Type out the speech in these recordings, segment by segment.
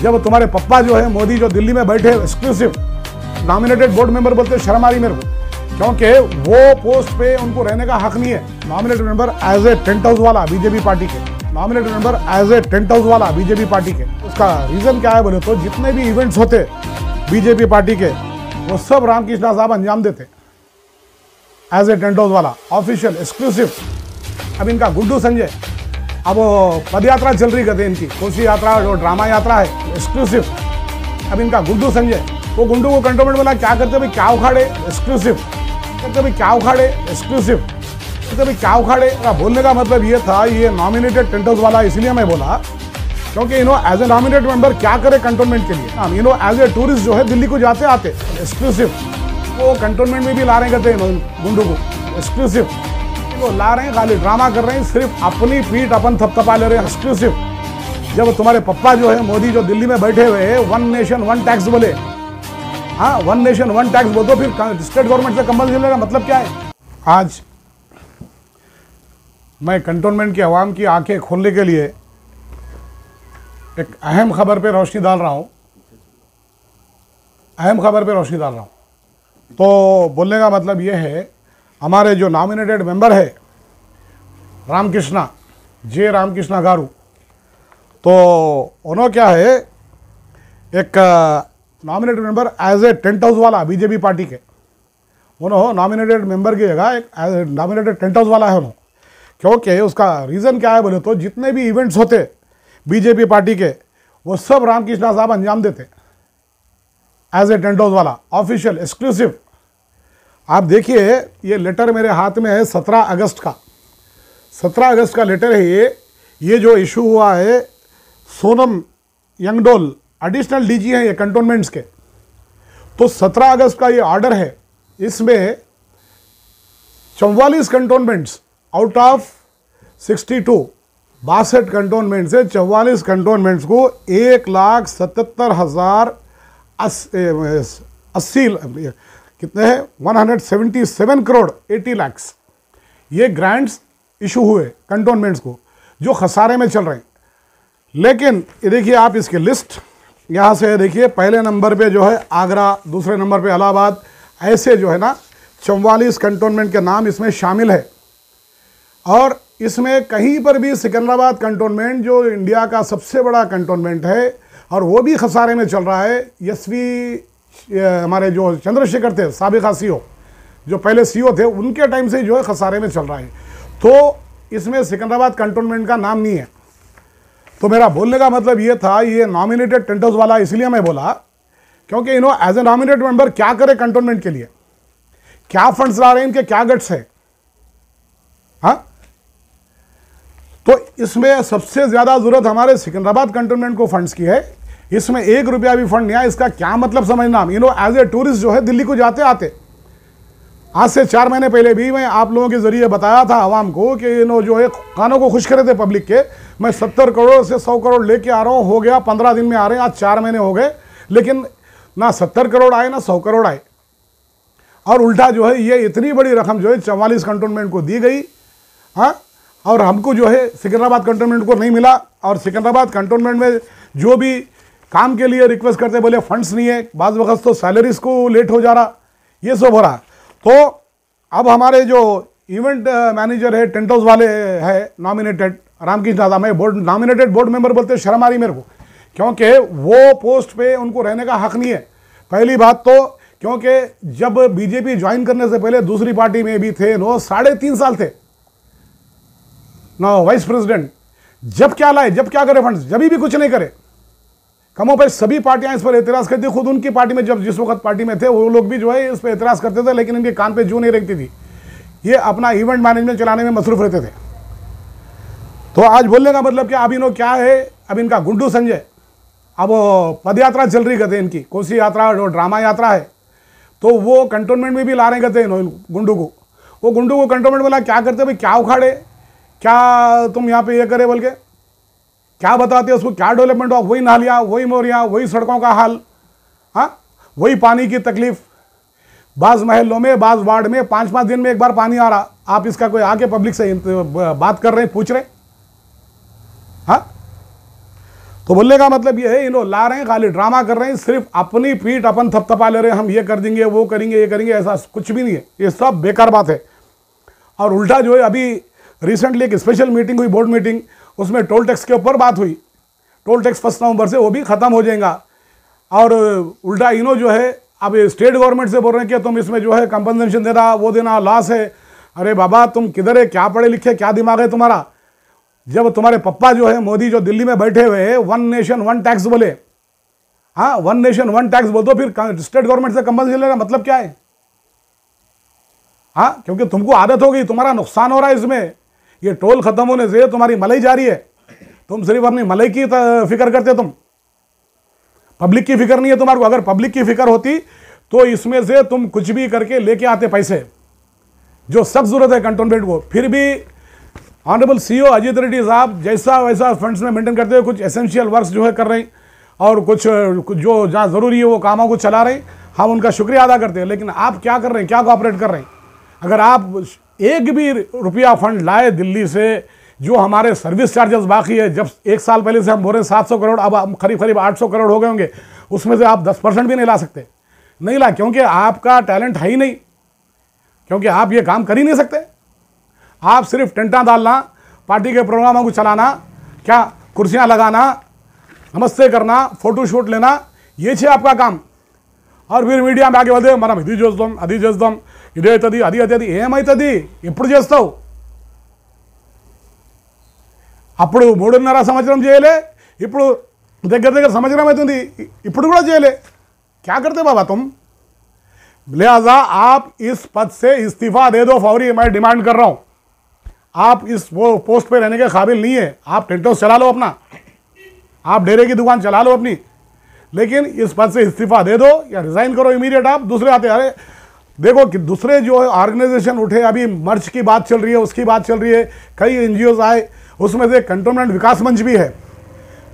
जब तुम्हारे पप्पा जो है मोदी जो दिल्ली में बैठे एक्सक्लूसिव नॉमिनेटेड बोर्ड मेंबर बोलते हैं, शर्म आ रही मेरे को, क्योंकि वो पोस्ट पे उनको रहने का हक नहीं है। Nominated member as a tent house वाला बीजेपी पार्टी के, nominated member as a tent house वाला बीजेपी पार्टी के। उसका रीजन क्या है बोले तो जितने भी इवेंट्स होते बीजेपी पार्टी के वो सब रामकृष्णा साहब अंजाम देते एज ए टेंट हाउस वाला, ऑफिशियल एक्सक्लूसिव। अब इनका गुड्डू संजय, अब पद यात्रा चल रही कहते हैं इनकी, कोसी यात्रा जो ड्रामा यात्रा है एक्सक्लूसिव। अब इनका गुड्डू संजय, वो गुंडू को कंट्रोलमेंट वाला क्या करते भाई, क्या उखाड़े एक्सक्लूसिव, कहते भाई क्या उखाड़े एक्सक्लूसिव, कहते भाई क्या उखाड़े। बोलने का मतलब ये था, ये नॉमिनेटेड टेंट हाउस वाला इसलिए मैं बोला क्योंकि एज ए नॉमिनेटेड मेंबर क्या करे कंटोनमेंट के लिए। एज ए टूरिस्ट जो है दिल्ली को जाते आते एक्सक्लूसिव, वो कंटोनमेंट में भी ला रहे कहते हैं गुंडू को एक्सक्लूसिव, वो ला रहे हैं, खाली ड्रामा कर रहे हैं, सिर्फ अपनी पीठ अपन थपथपा ले रहे हैं एक्सक्लूसिव। जब तुम्हारे पप्पा जो है मोदी जो दिल्ली में बैठे हुए वन नेशन वन टैक्स बोले, हाँ वन नेशन वन टैक्स बोल दो, फिर स्टेट गवर्नमेंट से कम्बल झेलने का मतलब क्या है। आज मैं कंटोनमेंट की आवाम की आंखें खोलने के लिए एक अहम खबर पे रोशनी डाल रहा हूँ, अहम खबर पे रोशनी डाल रहा हूँ। तो बोलने का मतलब ये है, हमारे जो नॉमिनेटेड मेंबर है रामकृष्णा, जे रामकृष्णा गारू, तो उन्होंने क्या है, एक nominated member as a tent house वाला बीजेपी पार्टी के, उन्होंने नॉमिनेटेड मेंबर की जगह एक नॉमिनेटेड टेंट हाउस वाला है उन्होंने। क्योंकि उसका रीज़न क्या है बोले तो जितने भी इवेंट्स होते बीजेपी पार्टी के वो सब रामकृष्णा साहब अंजाम देते एज ए टेंट हाउस वाला, ऑफिशियल एक्सक्लूसिव। आप देखिए ये लेटर मेरे हाथ में है 17 अगस्त का, 17 अगस्त का लेटर है ये जो इशू हुआ है सोनम यंगडोल, एडिशनल डीजी हैं ये कंटोनमेंट्स के। तो 17 अगस्त का ये ऑर्डर है, इसमें 44 कंटोनमेंट्स आउट ऑफ 62, 62 कंटोनमेंट से 44 कंटोनमेंट्स को 1,77,080 कितने हैं 177 करोड़ 80 लाख ये ग्रांट्स इशू हुए कंटोनमेंट्स को जो खसारे में चल रहे हैं। लेकिन ये देखिए आप इसकी लिस्ट यहाँ से देखिए, पहले नंबर पे जो है आगरा, दूसरे नंबर पे इलाहाबाद, ऐसे जो है ना 44 कंटोनमेंट के नाम इसमें शामिल है। और इसमें कहीं पर भी सिकंदराबाद कंटोनमेंट जो इंडिया का सबसे बड़ा कंटोनमेंट है और वो भी खसारे में चल रहा है। यशवी हमारे जो चंद्रशेखर थे साबिका सीओ, जो पहले सीओ थे, उनके टाइम से जो है खसारे में चल रहा है। तो इसमें सिकंदराबाद कंटोनमेंट का नाम नहीं है। तो मेरा बोलने का मतलब ये था, ये नॉमिनेटेड टेंट हाउस वाला इसलिए मैं बोला क्योंकि एज ए नॉमिनेटेड मेंबर क्या करे कंटोनमेंट के लिए, क्या फंड्स ला रहे हैं, इनके क्या गट्स है। हाँ, तो इसमें सबसे ज़्यादा ज़रूरत हमारे सिकंदराबाद कंटोनमेंट को फंड्स की है। इसमें 1 रुपया भी फंड नहीं आया। इसका क्या मतलब समझना, एज ए टूरिस्ट जो है दिल्ली को जाते आते, आज से 4 महीने पहले भी मैं आप लोगों के ज़रिए बताया था आवाम को कि जो है कानों को खुश करे थे पब्लिक के, मैं 70 करोड़ से 100 करोड़ लेके आ रहा हूँ, हो गया 15 दिन में आ रहे हैं, आज 4 महीने हो गए, लेकिन ना 70 करोड़ आए ना 100 करोड़ आए। और उल्टा जो है ये इतनी बड़ी रकम जो है 44 कंटोनमेंट को दी गई, हाँ, और हमको जो है सिकंदराबाद कंटोनमेंट को नहीं मिला। और सिकंदराबाद कंटोनमेंट में जो भी काम के लिए रिक्वेस्ट करते बोले फंड्स नहीं है, बाज़ वक्त तो सैलरीज को लेट हो जा रहा, ये सब हो रहा। तो अब हमारे जो इवेंट मैनेजर है टेंट हाउस वाले है नॉमिनेटेड रामकृष्णा साहब, मैं बोर्ड नॉमिनेटेड बोर्ड मेंबर बोलते शर्म आ रही मेरे को, क्योंकि वो पोस्ट पे उनको रहने का हक नहीं है। पहली बात तो क्योंकि जब बीजेपी ज्वाइन करने से पहले दूसरी पार्टी में भी थे, 3.5 साल थे वाइस प्रेसिडेंट, जब क्या लाए, जब क्या करे फंड्स, जब भी कुछ नहीं करे। कमों पर सभी पार्टियां इस पर एतराज़ करती, खुद उनकी पार्टी में जब जिस वक्त पार्टी में थे वो लोग भी जो है इस पर एतराज़ करते थे, लेकिन इनके कान पे जू नहीं रखती थी, ये अपना इवेंट मैनेजमेंट चलाने में मसरूफ रहते थे। तो आज बोलने का मतलब क्या, अब क्या है, अब इनका गुड्डू संजय, अब पद यात्रा चल रही कहते हैं इनकी, कोसी यात्रा जो ड्रामा यात्रा है, तो वो कंटोनमेंट में भी ला रहे कहते हैं गुंडू को। वो गुंडू को कंटोनमेंट वाला क्या करते भाई, क्या उखाड़े, क्या तुम यहाँ पे ये करे बोल के क्या बताते उसको, क्या डेवलपमेंट हुआ, वही नालियाँ, वही मोरियाँ, वही सड़कों का हाल, हाँ, वही पानी की तकलीफ। बाज़ महलों में, बाज़ वार्ड में 5-5 दिन में एक बार पानी आ रहा, आप इसका कोई आके पब्लिक से बात कर रहे हैं, पूछ रहे, हाँ। तो बोलने का मतलब ये है, इन लोग ला रहे हैं, खाली ड्रामा कर रहे हैं, सिर्फ अपनी पीठ अपन थपथपा ले रहे हैं, हम ये कर देंगे, वो करेंगे, ये करेंगे, ऐसा कुछ भी नहीं है, ये सब बेकार बात है। और उल्टा जो है, अभी रिसेंटली एक स्पेशल मीटिंग हुई, बोर्ड मीटिंग, उसमें टोल टैक्स के ऊपर बात हुई। टोल टैक्स 1 नवंबर से वो भी ख़त्म हो जाएगा। और उल्टा इनो जो है अब स्टेट गवर्नमेंट से बोल रहे हैं कि तुम इसमें जो है कंपनसेशन देना, वो देना, लॉस है। अरे बाबा, तुम किधर है, क्या पढ़े लिखे, क्या दिमाग है तुम्हारा? जब तुम्हारे पप्पा जो है मोदी, जो दिल्ली में बैठे हुए हैं, 1 नेशन 1 टैक्स बोले, हाँ 1 नेशन 1 टैक्स बोल दो, फिर स्टेट गवर्नमेंट से कंपनसेशन लेना मतलब क्या है? हाँ, क्योंकि तुमको आदत हो गई, तुम्हारा नुकसान हो रहा है इसमें। ये टोल खत्म होने से तुम्हारी मलाई जा रही है, तुम सिर्फ अपनी मलाई की फिक्र करते, तुम पब्लिक की फिक्र नहीं है तुम्हारे को। अगर पब्लिक की फिक्र होती तो इसमें से तुम कुछ भी करके लेके आते पैसे, जो सब जरूरत है कंटोनमेंट को। फिर भी ऑनरेबल सीईओ अजीत रेड्डी साहब जैसा वैसा फंड्स में मेंटेन करते हुए कुछ एसेंशियल वर्क्स जो है कर रहे हैं, और कुछ जो जहाँ ज़रूरी है वो कामों को चला रहे हैं, हम उनका शुक्रिया अदा करते हैं। लेकिन आप क्या कर रहे हैं, क्या कोऑपरेट कर रहे हैं? अगर आप एक भी रुपया फंड लाए दिल्ली से, जो हमारे सर्विस चार्जेस बाकी है, जब 1 साल पहले से हम बोल रहे हैं 700 करोड़, अब हम करीब 800 करोड़ हो गए होंगे, उसमें से आप 10% भी नहीं ला सकते, नहीं ला, क्योंकि आपका टैलेंट है ही नहीं, क्योंकि आप ये काम कर ही नहीं सकते। आप सिर्फ टेंटा डालना, पार्टी के प्रोग्रामों को चलाना, क्या कुर्सियां लगाना, नमस्ते करना, फोटो शूट लेना, ये छे आपका काम। और फिर मीडिया में आगे बोलते మనం ఇది చేద్దాం, అది చేద్దాం, ఇదే అవుతుంది, అది అవుతుంది, ఏమవుతుంది, ఎప్పుడు చేస్తావు? అప్పుడు 3.5 సంవత్సరం చేయలే, ఇప్పుడు దగ్గర సంవత్సరం అవుతుంది, ఇప్పుడు కూడా చేయలే। क्या करते बाबा तुम? लिहाजा आप इस पद से इस्तीफा दे दो फौरी, मैं डिमांड कर रहा हूं। आप इस वो पोस्ट पे रहने के काबिल नहीं है। आप टेंट हाउस चला लो अपना, आप डेरे की दुकान चला लो अपनी, लेकिन इस पद से इस्तीफा दे दो या रिजाइन करो इमीडिएट। आप दूसरे आते, अरे देखो कि दूसरे जो ऑर्गेनाइजेशन उठे, अभी मर्ज की बात चल रही है, उसकी बात चल रही है, कई एनजीओज आए, उसमें से कंटोनमेंट विकास मंच भी है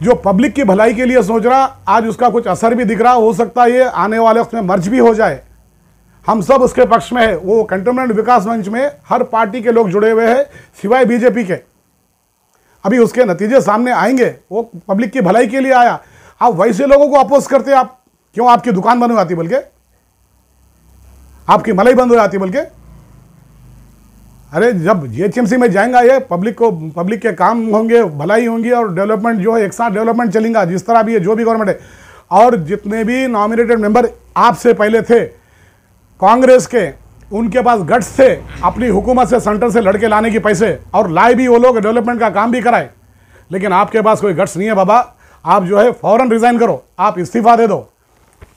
जो पब्लिक की भलाई के लिए सोच रहा। आज उसका कुछ असर भी दिख रहा, हो सकता है ये आने वाले वक्त में मर्ज भी हो जाए। हम सब उसके पक्ष में है। वो कंटोनमेंट विकास मंच में हर पार्टी के लोग जुड़े हुए हैं सिवाय बीजेपी के। अभी उसके नतीजे सामने आएंगे, वो पब्लिक की भलाई के लिए आया। आप वैसे लोगों को अपोज करते, आप क्यों? आपकी दुकान बंद हो जाती, बल्कि आपकी मलाई बंद हो जाती, बल्कि अरे जब जीएचएमसी में जाएगा ये पब्लिक के काम होंगे, भलाई होंगी और डेवलपमेंट जो है एक साथ डेवलपमेंट चलेगा, जिस तरह भी है जो भी गवर्नमेंट है। और जितने भी नॉमिनेटेड मेंबर आपसे पहले थे कांग्रेस के, उनके पास गट्स थे अपनी हुकूमत से, सेंटर से लड़के लाने की पैसे, और लाए भी वो लोग, डेवलपमेंट का काम भी कराए। लेकिन आपके पास कोई गट्स नहीं है बाबा। आप जो है फौरन रिजाइन करो, आप इस्तीफा दे दो।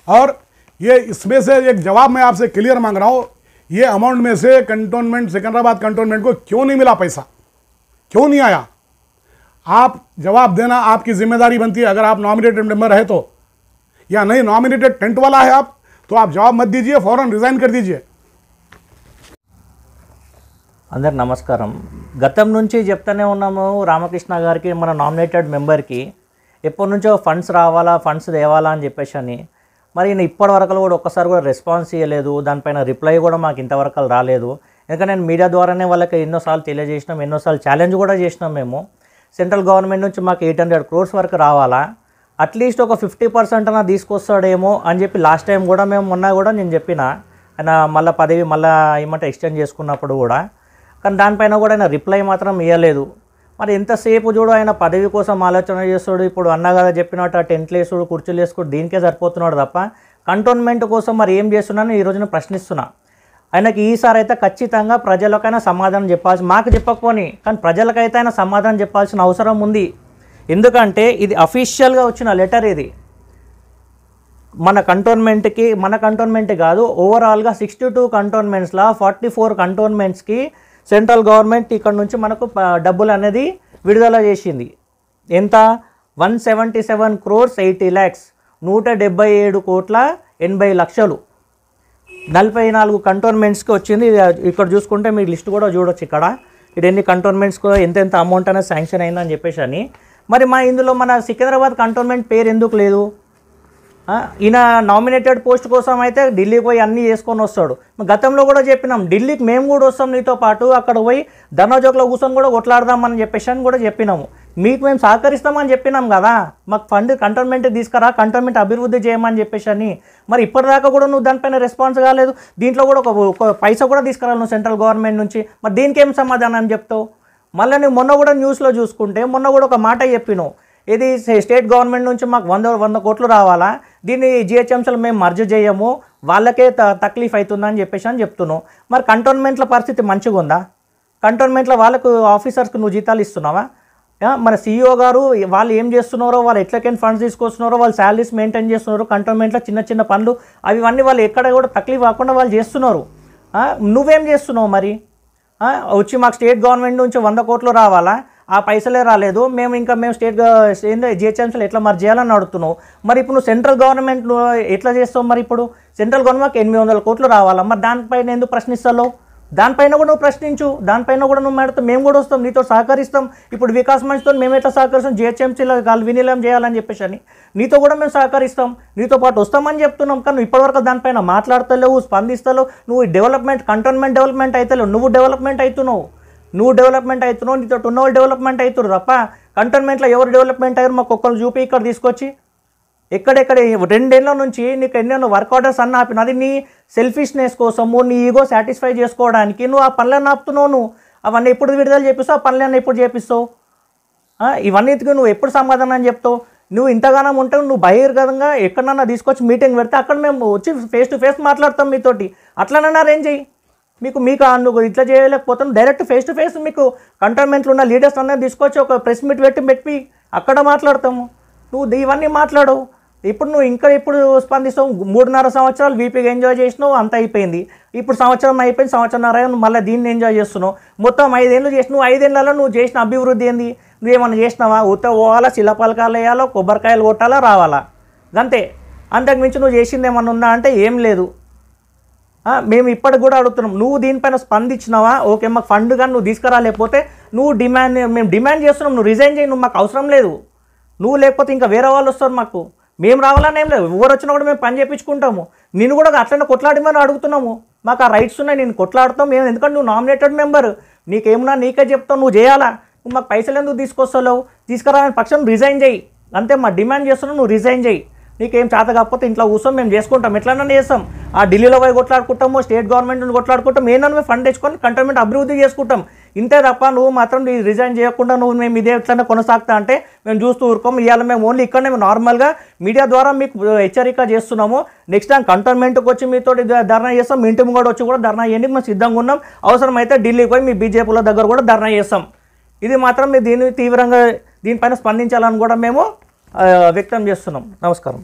और ये इसमें से एक जवाब मैं आपसे क्लियर मांग रहा हूँ, ये अमाउंट में से कंटोनमेंट, सिकंदराबाद कंटोनमेंट को क्यों नहीं मिला पैसा, क्यों नहीं आया? आप जवाब देना आपकी जिम्मेदारी बनती है। अगर आप नॉमिनेटेड मेंबर है तो, या नहीं नॉमिनेटेड टेंट वाला है आप, तो आप जवाब मत दीजिए, फौरन रिजाइन कर दीजिए। అందరు నమస్కారం। గతం నుంచి చెప్తానే ఉన్నాము రామకృష్ణ గారికి, మన నామినేటెడ్ మెంబర్కి ఎప్పటి నుంచో ఫండ్స్ రావాలా, ఫండ్స్ తేవాలా అని చెప్పేసి, మరి ఇప్పటి వరకు కూడా ఒక్కసారి కూడా రెస్పాన్స్ ఇవ్వలేదు, దానిపైన రిప్లై కూడా మాకు ఇంతవరకు రాలేదు। ఎందుకంటే నేను మీడియా ద్వారానే వాళ్ళకి ఎన్నోసార్లు తెలియజేసినాం, ఎన్నోసార్లు ఛాలెంజ్ కూడా చేసినాం మేము। సెంట్రల్ గవర్నమెంట్ నుంచి మాకు 800 crores వరకు రావాలా, అట్లీస్ట్ ఒక 50% అన్నా తీసుకొస్తాడేమో అని చెప్పి లాస్ట్ టైం కూడా మేము మొన్న కూడా నేను చెప్పిన, ఆయన మళ్ళీ పదవి మళ్ళీ ఏమంటే ఎక్స్టెండ్ చేసుకున్నప్పుడు కూడా, కానీ దానిపైన కూడా ఆయన రిప్లై మాత్రం ఇవ్వలేదు। మరి ఎంతసేపు చూడు ఆయన పదవి కోసం ఆలోచన చేస్తాడు, ఇప్పుడు అన్న కదా చెప్పినట్టు టెంట్లు వేసుడు, కుర్చీలు వేసుకుడు, దీనికే సరిపోతున్నాడు తప్ప కంటోన్మెంట్ కోసం మరి ఏం చేస్తున్నాను ఈ రోజున ప్రశ్నిస్తున్నా। ఆయనకి ఈసారి అయితే ఖచ్చితంగా ప్రజలకైనా సమాధానం చెప్పాల్సి, మాకు చెప్పకపోని కానీ ప్రజలకైతే ఆయన సమాధానం చెప్పాల్సిన అవసరం ఉంది। ఎందుకంటే ఇది అఫీషియల్గా వచ్చిన లెటర్, ఇది మన కంటోన్మెంట్ కాదు, ఓవరాల్గా 62 కంటోన్మెంట్స్లో 44 కంటోన్మెంట్స్కి సెంట్రల్ గవర్నమెంట్ ఇక్కడ నుంచి మనకు డబ్బులు అనేది విడుదల చేసింది। ఎంత? 177 crores 80 lakhs, 177 కోట్ల 80 లక్షలు 44 కంటోన్మెంట్స్కి వచ్చింది। ఇక్కడ చూసుకుంటే మీరు లిస్ట్ కూడా చూడొచ్చు, ఇక్కడ ఇది ఎన్ని కంటోన్మెంట్స్కి ఎంత అమౌంట్ అనేది శాంక్షన్ అయిందని చెప్పేసి అని। మరి ఇందులో మన సికింద్రాబాద్ కంటోన్మెంట్ పేరు ఎందుకు లేదు? ఈయన నామినేటెడ్ పోస్ట్ కోసం అయితే ఢిల్లీకి పోయి అన్నీ చేసుకొని వస్తాడు। గతంలో కూడా చెప్పినాం, ఢిల్లీకి మేము కూడా వస్తాం నీతో పాటు, అక్కడ పోయి ధర్నా చౌక్లో కూర్చొని కూడా కొట్లాడదామని చెప్పేసి అని కూడా చెప్పినాము। మీకు మేము సహకరిస్తామని చెప్పినాం కదా, మాకు ఫండ్ కంటోన్మెంట్ తీసుకురా, కంటోన్మెంట్ అభివృద్ధి చేయమని చెప్పేసి అని. మరి ఇప్పటిదాకా కూడా నువ్వు దానిపైన రెస్పాన్స్ కాలేదు. దీంట్లో కూడా ఒక పైసా కూడా తీసుకురాలి నువ్వు సెంట్రల్ గవర్నమెంట్ నుంచి. మరి దీనికి ఏం సమాధానం చెప్తావు? మళ్ళీ నువ్వు మొన్న కూడా న్యూస్లో చూసుకుంటే మొన్న కూడా ఒక మాట చెప్పినావు, ఇది స్టేట్ గవర్నమెంట్ నుంచి మాకు 100 కోట్లు రావాలా, దీన్ని జిహెచ్ఎంసీలో మేము మర్జ్ చేయము, వాళ్ళకే తక్లీఫ్ అవుతుందని చెప్పేసి అని చెప్తున్నావు. మరి కంటోన్మెంట్ల పరిస్థితి మంచిగా ఉందా? కంటోన్మెంట్లో వాళ్ళకు ఆఫీసర్స్కి నువ్వు జీతాలు ఇస్తున్నావా? మన CEO గారు వాళ్ళు ఏం చేస్తున్నారో, వాళ్ళు ఎట్లకైనా ఫండ్స్ తీసుకొస్తున్నారో, వాళ్ళు శాలరీస్ మెయింటైన్ చేస్తున్నారు, కంటోన్మెంట్లో చిన్న చిన్న పనులు అవన్నీ వాళ్ళు ఎక్కడ కూడా తక్లీఫ్ కాకుండా వాళ్ళు చేస్తున్నారు. నువ్వేం చేస్తున్నావు మరి? వచ్చి మాకు స్టేట్ గవర్నమెంట్ నుంచి 100 కోట్లు రావాలా, ఆ పైసలే రాలేదు, మేము స్టేట్ జిహెచ్ఎంసీలో ఎట్లా మరి చేయాలని అడుగుతున్నావు. మరి ఇప్పుడు నువ్వు సెంట్రల్ గవర్నమెంట్ ఎట్లా చేస్తావు? మరి ఇప్పుడు సెంట్రల్ గవర్నమెంట్కి 800 కోట్లు రావాలా, మరి దానిపైన ఎందుకు ప్రశ్నిస్తావు? దానిపైన కూడా నువ్వు ప్రశ్నించు, దానిపైన కూడా నువ్వు మాట్లాడుతావు, మేము కూడా వస్తాం, నీతో సహకరిస్తాం. ఇప్పుడు వికాస్ మంచ్తో మేము ఎట్లా సహకరిస్తాం, జిహెచ్ఎంసీలో వినిలయం చేయాలని చెప్పేసి అని నీతో కూడా మేము సహకరిస్తాం, నీతో పాటు వస్తామని చెప్తున్నాం. కానీ నువ్వు ఇప్పటివరకు దానిపైన మాట్లాడతలేవు, స్పందిస్తలేవు. నువ్వు డెవలప్మెంట్, కంటోన్మెంట్ డెవలప్మెంట్ అవుతలేవు, నువ్వు డెవలప్మెంట్ అవుతున్నావు, నీతో ఉన్న వాళ్ళు డెవలప్మెంట్ అవుతారు తప్ప కంటోన్మెంట్లో ఎవరు డెవలప్మెంట్ అయ్యారు మాకు ఒక్కరు చూపి ఇక్కడ తీసుకొచ్చి. ఎక్కడెక్కడ 2 ఏళ్ళ నుంచి నీకు ఎన్నెన్నో వర్క్ ఆర్డర్స్ అన్న ఆపిన, అది నీ సెల్ఫిష్నెస్ కోసము, నీ ఈగో సాటిస్ఫై చేసుకోవడానికి నువ్వు ఆ పనులన్నీ ఆపుతున్నావు. నువ్వు అవన్నీ ఎప్పుడు విడుదల చేపిస్తావు, ఆ పనులన్నీ ఎప్పుడు చేపిస్తావు? ఇవన్నిటికీ నువ్వు ఎప్పుడు సమాధానం చెప్తావు? నువ్వు ఇంతగానం ఉంటావు, నువ్వు బహిర్గతంగా ఎక్కడన్నా తీసుకొచ్చి మీటింగ్ పెడితే అక్కడ మేము వచ్చి ఫేస్ టు ఫేస్ మాట్లాడతాం మీతోటి. అట్లనన్నా అరేంజ్ చెయ్యి. మీకు నువ్వు ఇట్లా చేయలేకపోతాను, డైరెక్ట్ ఫేస్ టు ఫేస్ మీకు కంటోన్మెంట్లో ఉన్న లీడర్స్ అందరూ తీసుకొచ్చి ఒక ప్రెస్ మీట్ పెట్టి అక్కడ మాట్లాడతాము. నువ్వు ఇవన్నీ మాట్లాడవు. ఇప్పుడు నువ్వు ఇంకా ఎప్పుడు స్పందిస్తావు? 3.5 సంవత్సరాలు వీపీగా ఎంజాయ్ చేసినావు, అంత అయిపోయింది. ఇప్పుడు సంవత్సరం అయిపోయింది, సంవత్సరంన్నర నువ్వు మళ్ళీ దీన్ని ఎంజాయ్ చేస్తున్నావు. మొత్తం 5 ఏళ్ళు చేసినావు. 5 ఏళ్ళలో నువ్వు చేసిన అభివృద్ధి ఏంది? నువ్వేమన్నా చేసినావా? పోవాలా, శిలాపలకాలు వేయాలో, కొబ్బరికాయలు కొట్టాలా, రావాలా, అంతే. అంతకుమించి నువ్వు చేసింది ఏమన్నా ఉందా అంటే ఏం లేదు. మేము ఇప్పటికి కూడా అడుగుతున్నాం, నువ్వు దీనిపైన స్పందించినావా? ఓకే, మాకు ఫండ్ కానీ నువ్వు తీసుకురాలేకపోతే మేము డిమాండ్ చేస్తున్నాం, నువ్వు రిజైన్ చేయి, నువ్వు మాకు అవసరం లేదు. నువ్వు లేకపోతే ఇంకా వేరే వాళ్ళు వస్తారు, మాకు మేము రావాలని ఏం లేదు. ఎవరు వచ్చినా కూడా మేము పని చేయించుకుంటాము. నిన్ను కూడా అట్లనే కొట్లాడమని అడుగుతున్నాము. మాకు ఆ రైట్స్ ఉన్నాయి, నేను కొట్లాడుతాం మేము. ఎందుకంటే నువ్వు నామినేటెడ్ మెంబర్, నీకేమన్నా నీకే చెప్తావు, నువ్వు చేయాలా. నువ్వు మాకు పైసలు ఎందుకు తీసుకొస్తావు? తీసుకురాని పక్షం రిజైన్ చేయి, అంతే. మా డిమాండ్ చేస్తున్నావు, నువ్వు రిజైన్ చేయి. నీకేం చేత కాకపోతే ఇంట్లో కూర్చొని మేము చేసుకుంటాం, ఎట్లన్నా చేస్తాం. ఆ ఢిల్లీలో పోయి కొట్లాడుకుంటాము, స్టేట్ గవర్నమెంట్ నుండి కొట్లాడుకుంటాం, మేము ఫండ్ తెచ్చుకొని కంటోన్మెంట్ అభివృద్ధి చేసుకుంటాం. ఇంతే తప్ప నువ్వు మాత్రం రిజైన్ చేయకుండా మేము ఇదే ఎట్లన్నా కొనసాగుతా అంటే మేము చూస్తూ ఊరుకోము. ఇవాళ మేము ఓన్లీ ఇక్కడనే నార్మల్గా మీడియా ద్వారా మీకు హెచ్చరిక చేస్తున్నాము. నెక్స్ట్ టైం కంటోన్మెంట్కి వచ్చి మీతో ధర్నా చేస్తాం, మీ ఇంటి కూడా వచ్చి కూడా ధర్నా చేయడానికి మేము సిద్ధంగా ఉన్నాం. అవసరమైతే ఢిల్లీకి పోయి మీ బీజేపీల దగ్గర కూడా ధర్నా చేస్తాం. ఇది మాత్రం మీరు దీన్ని తీవ్రంగా దీనిపైన స్పందించాలని కూడా మేము వ్యక్తం చేస్తున్నాం. నమస్కారం.